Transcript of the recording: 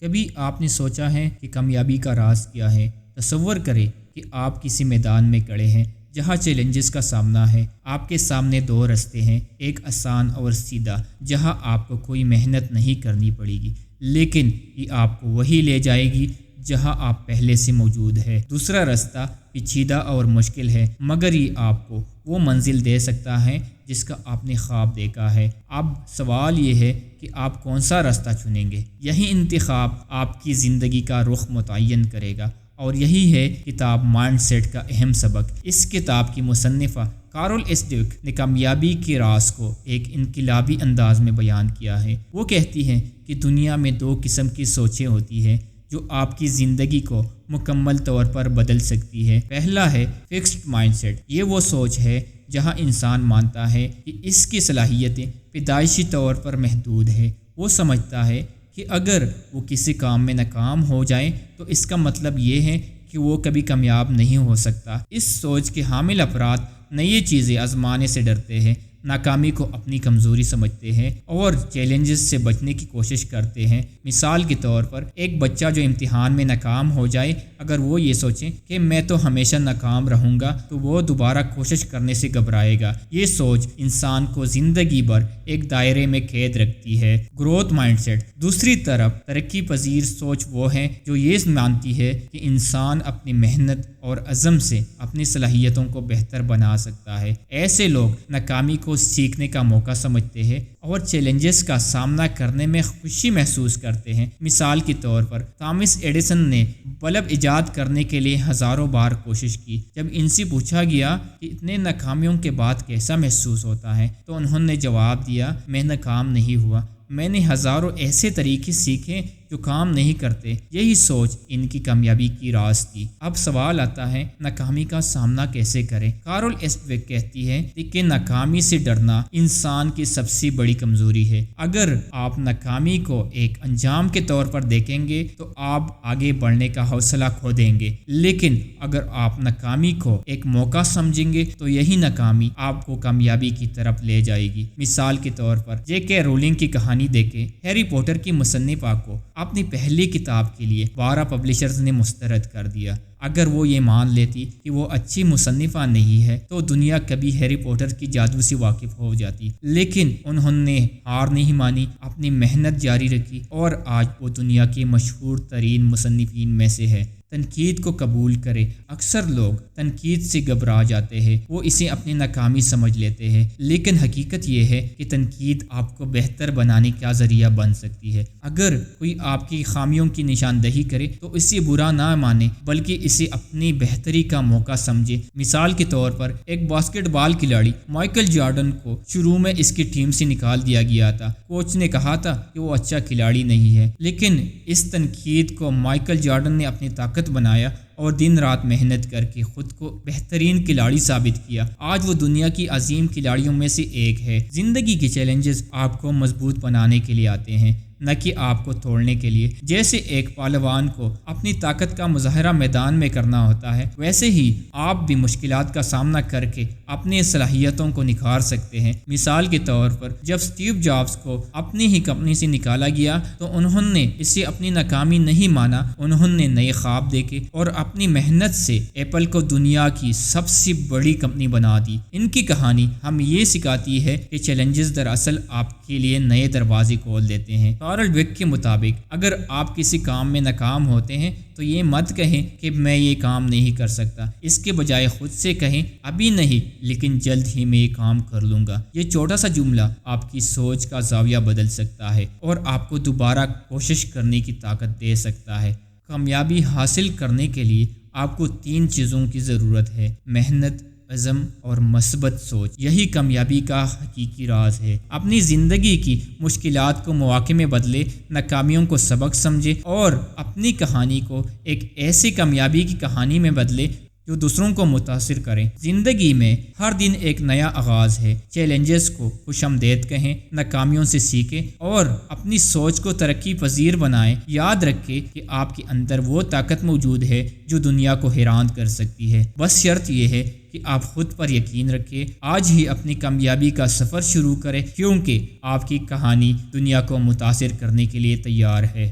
کبھی آپ نے سوچا ہے کہ کامیابی کا راز کیا ہے؟ تصور کریں کہ آپ کسی میدان میں کھڑے ہیں جہاں چیلنجز کا سامنا ہے۔ آپ کے سامنے دو راستے ہیں، ایک آسان اور سیدھا جہاں آپ کو کوئی محنت نہیں کرنی پڑے گی، لیکن یہ آپ کو وہی لے جائے گی جہاں آپ پہلے سے موجود ہے۔ دوسرا راستہ پیچیدہ اور مشکل ہے، مگر یہ آپ کو وہ منزل دے سکتا ہے جس کا آپ نے خواب دیکھا ہے۔ اب سوال یہ ہے کہ آپ کون سا راستہ چنیں گے۔ یہی انتخاب آپ کی زندگی کا رخ متعین کرے گا، اور یہی ہے کتاب مائنڈ سیٹ کا اہم سبق۔ اس کتاب کی مصنفہ کارول ایس ڈویک نے کامیابی کے راز کو ایک انقلابی انداز میں بیان کیا ہے۔ وہ کہتی ہیں کہ دنیا میں دو قسم کی سوچیں ہوتی ہیں جو آپ کی زندگی کو مکمل طور پر بدل سکتی ہے۔ پہلا ہے فکسڈ مائنڈ سیٹ۔ یہ وہ سوچ ہے جہاں انسان مانتا ہے کہ اس کی صلاحیتیں پیدائشی طور پر محدود ہیں۔ وہ سمجھتا ہے کہ اگر وہ کسی کام میں ناکام ہو جائے تو اس کا مطلب یہ ہے کہ وہ کبھی کامیاب نہیں ہو سکتا۔ اس سوچ کے حامل افراد نئی چیزیں آزمانے سے ڈرتے ہیں، ناکامی کو اپنی کمزوری سمجھتے ہیں اور چیلنجز سے بچنے کی کوشش کرتے ہیں۔ مثال کے طور پر ایک بچہ جو امتحان میں ناکام ہو جائے، اگر وہ یہ سوچیں کہ میں تو ہمیشہ ناکام رہوں گا تو وہ دوبارہ کوشش کرنے سے گھبرائے گا۔ یہ سوچ انسان کو زندگی بھر ایک دائرے میں قید رکھتی ہے۔ گروتھ مائنڈ سیٹ دوسری طرف ترقی پذیر سوچ وہ ہے جو یہ مانتی ہے کہ انسان اپنی محنت اور عزم سے اپنی صلاحیتوں کو بہتر بنا سکتا ہے۔ ایسے لوگ ناکامی کو سیکھنے کا موقع سمجھتے ہیں اور چیلنجز کا سامنا کرنے میں خوشی محسوس کرتے ہیں۔ مثال کے طور پر تھامس ایڈیسن نے بلب ایجاد کرنے کے لیے ہزاروں بار کوشش کی۔ جب ان سے پوچھا گیا کہ اتنے ناکامیوں کے بعد کیسا محسوس ہوتا ہے تو انہوں نے جواب دیا، میں ناکام نہیں ہوا، میں نے ہزاروں ایسے طریقے سیکھے جو کام نہیں کرتے۔ یہی سوچ ان کی کامیابی کی راز تھی۔ اب سوال آتا ہے ناکامی کا سامنا کیسے کریں؟ کارول ایس ڈویک کہتی ہے کہ ناکامی سے ڈرنا انسان کی سب سے بڑی کمزوری ہے۔ اگر آپ ناکامی کو ایک انجام کے طور پر دیکھیں گے تو آپ آگے بڑھنے کا حوصلہ کھو دیں گے، لیکن اگر آپ ناکامی کو ایک موقع سمجھیں گے تو یہی ناکامی آپ کو کامیابی کی طرف لے جائے گی۔ مثال کے طور پر جے کے رولنگ کی کہانی دیکھیں۔ ہیری پوٹر کی مصنفہ کو اپنی پہلی کتاب کے لیے 12 پبلشرز نے مسترد کر دیا۔ اگر وہ یہ مان لیتی کہ وہ اچھی مصنفہ نہیں ہے تو دنیا کبھی ہیری پوٹر کی جادو سے واقف ہو جاتی، لیکن انہوں نے ہار نہیں مانی، اپنی محنت جاری رکھی اور آج وہ دنیا کے مشہور ترین مصنفین میں سے ہے۔ تنقید کو قبول کرے۔ اکثر لوگ تنقید سے گھبرا جاتے ہیں، وہ اسے اپنی ناکامی سمجھ لیتے ہیں، لیکن حقیقت یہ ہے کہ تنقید آپ کو بہتر بنانے کا ذریعہ بن سکتی ہے۔ اگر کوئی آپ کی خامیوں کی نشاندہی کرے تو اسے برا نہ مانے بلکہ اسے اپنی بہتری کا موقع سمجھے۔ مثال کے طور پر ایک باسکٹ بال کھلاڑی مائیکل جارڈن کو شروع میں اس کی ٹیم سے نکال دیا گیا تھا۔ کوچ نے کہا تھا کہ وہ اچھا کھلاڑی نہیں ہے، لیکن اس تنقید کو مائیکل جارڈن نے اپنی طاقت بنایا اور دن رات محنت کر کے خود کو بہترین کھلاڑی ثابت کیا۔ آج وہ دنیا کی عظیم کھلاڑیوں میں سے ایک ہے۔ زندگی کے چیلنجز آپ کو مضبوط بنانے کے لیے آتے ہیں، نہ کہ آپ کو توڑنے کے لیے۔ جیسے ایک پہلوان کو اپنی طاقت کا مظاہرہ میدان میں کرنا ہوتا ہے، ویسے ہی آپ بھی مشکلات کا سامنا کر کے اپنی صلاحیتوں کو نکھار سکتے ہیں۔ مثال کے طور پر جب اسٹیو جابز کو اپنی ہی کمپنی سے نکالا گیا تو انہوں نے اسے اپنی ناکامی نہیں مانا، انہوں نے نئے خواب دیکھے اور اپنی محنت سے ایپل کو دنیا کی سب سے بڑی کمپنی بنا دی۔ ان کی کہانی ہمیں یہ سکھاتی ہے کہ چیلنجز دراصل آپ کے لیے نئے دروازے کھول دیتے ہیں۔ کارل ڈویک کے مطابق اگر آپ کسی کام میں ناکام ہوتے ہیں تو یہ مت کہیں کہ میں یہ کام نہیں کر سکتا، اس کے بجائے خود سے کہیں ابھی نہیں لیکن جلد ہی میں یہ کام کر لوں گا۔ یہ چھوٹا سا جملہ آپ کی سوچ کا زاویہ بدل سکتا ہے اور آپ کو دوبارہ کوشش کرنے کی طاقت دے سکتا ہے۔ کامیابی حاصل کرنے کے لیے آپ کو 3 چیزوں کی ضرورت ہے: محنت، عزم اور مثبت سوچ۔ یہی کامیابی کا حقیقی راز ہے۔ اپنی زندگی کی مشکلات کو مواقع میں بدلے، ناکامیوں کو سبق سمجھے اور اپنی کہانی کو ایک ایسی کامیابی کی کہانی میں بدلے جو دوسروں کو متاثر کریں۔ زندگی میں ہر دن ایک نیا آغاز ہے۔ چیلنجز کو خوش آمدید کہیں، ناکامیوں سے سیکھیں اور اپنی سوچ کو ترقی پذیر بنائیں۔ یاد رکھیں کہ آپ کے اندر وہ طاقت موجود ہے جو دنیا کو حیران کر سکتی ہے، بس شرط یہ ہے کہ آپ خود پر یقین رکھیں۔ آج ہی اپنی کامیابی کا سفر شروع کریں، کیونکہ آپ کی کہانی دنیا کو متاثر کرنے کے لیے تیار ہے۔